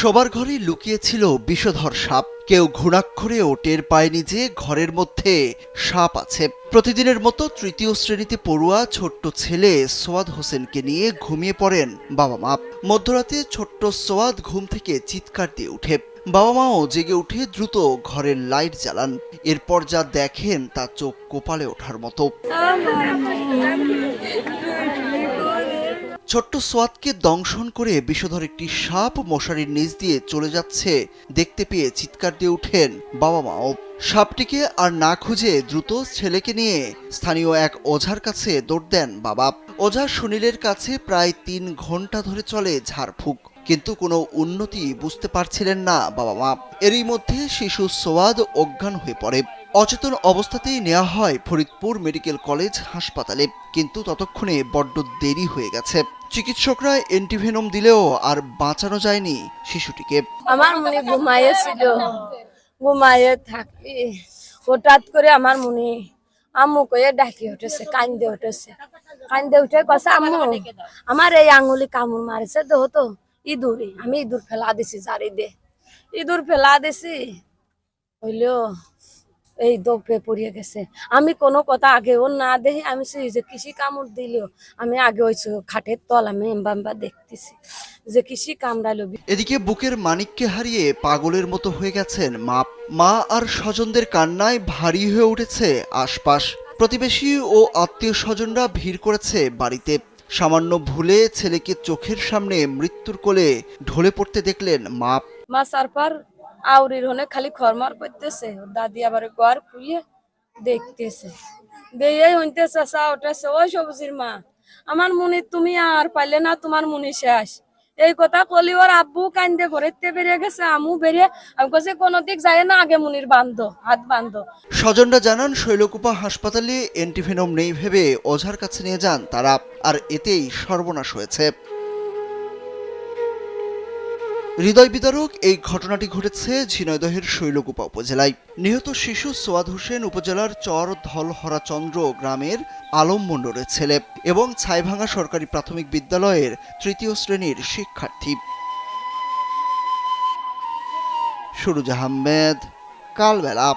শোবার ঘরে লুকিয়েছিল বিষধর সাপ। কেউ ঘুণাক্ষরেও টের পায়নি যে ঘরের মধ্যে সাপ আছে। প্রতিদিনের মতো তৃতীয় শ্রেণীতে পড়ুয়া ছোট্ট ছেলে সোয়াদ হোসেনকে নিয়ে ঘুমিয়ে পড়েন বাবা মা। মধ্যরাতে ছোট্ট সোয়াদ ঘুম থেকে চিৎকার দিয়ে উঠে। বাবা মাও জেগে উঠে দ্রুত ঘরের লাইট জ্বালান। এরপর যা দেখেন তা চোখ কপালে ওঠার মতো। ছোট্ট সোয়াদকে দংশন করে বিষধর একটি সাপ মশারির নিচ দিয়ে চলে যাচ্ছে দেখতে পেয়ে চিৎকার দিয়ে উঠেন বাবা মাও। সাপটিকে আর না খুঁজে দ্রুত ছেলেকে নিয়ে স্থানীয় এক ওঝার কাছে দৌড় দেন বাবা। ওঝা সুনীলের কাছে প্রায় ৩ ঘন্টা ধরে চলে ঝাড়ফুঁক, কিন্তু কোনো উন্নতি বুঝতে পারছিলেন না বাবা মা। এরই মধ্যে শিশু সোয়াদ অজ্ঞান হয়ে পড়ে। অচেতন অবস্থাতেই নেওয়া হয় ফরিদপুর মেডিকেল কলেজ হাসপাতালে, কিন্তু ততক্ষণে বড্ড দেরি হয়ে গেছে। চিকিৎসকরা অ্যান্টিভেনম দিলেও আর বাঁচানো যায়নি শিশুটিকে। আমার মনে ঘুমাইছিল, ঘুমাইয়ে থাকি হঠাৎ করে আমার মনে আম্মু কয়ে ডাকি উঠেছে, কান্দে উঠেছে। কান্দে উঠে কছে আম্মু আমার এই আঙুলি কামড় মারেছে তো ইঁদুরে। আমি ইঁদুর ফেলা দিছি, জারি দে ইঁদুর ফেলা দিছি হইলেও এই দপে পড়িয়ে গেছে। আমি কোনো কথা আগেও না দেখি, আমি যে কৃষি কামড় দিলেও আমি আগে ওই খাটের তল আমি এম্বা দেখতেছি যে কৃষি কামড়ালো। এদিকে বুকের মানিককে হারিয়ে পাগলের মতো হয়ে গেছেন মা। মা আর স্বজনদের কান্নায় ভারী হয়ে উঠেছে আশপাশ। প্রতিবেশী ও আত্মীয় স্বজনরা ভিড় করেছে বাড়িতে। সামান্য ভুলে ছেলেকে চোখের সামনে মৃত্যুর কোলে ঢলে পড়তে দেখলেন মা। মা সারপার আউরির হনে খালি খরমার করতেছে, দাদি আবার ঘর খুলে দেখতেছে। দিয়ে হইতেছে চা উঠেছে, ওই সবজির মা আমার মুনি তুমি আর পাইলে না, তোমার মুনি শেষ। এই কথা কলি ওর আব্বু কান্দে ঘরেতে বেরিয়ে গেছে, আমু বেরিয়ে আমি কাছে কোনো দিক যায় না, আগে মুনির বান্ধ হাত বান্ধ। স্বজনরা জানান শৈলকুপা হাসপাতালে অ্যান্টিভেনম নেই ভেবে ওঝার কাছে নিয়ে যান তারা, আর এতেই সর্বনাশ হয়েছে। হৃদয় বিদারক এই ঘটনাটি ঘটেছে ঝিনাইদহের শৈলকুপা উপজেলায়। নিহত শিশু সোয়াদ হোসেন উপজেলার চর ধলহরাচন্দ্র গ্রামের আলম মণ্ডলের ছেলে এবং ছাইভাঙ্গা সরকারি প্রাথমিক বিদ্যালয়ের ৩য় শ্রেণীর শিক্ষার্থী। সুরুজ আহমেদ, কালবেলা।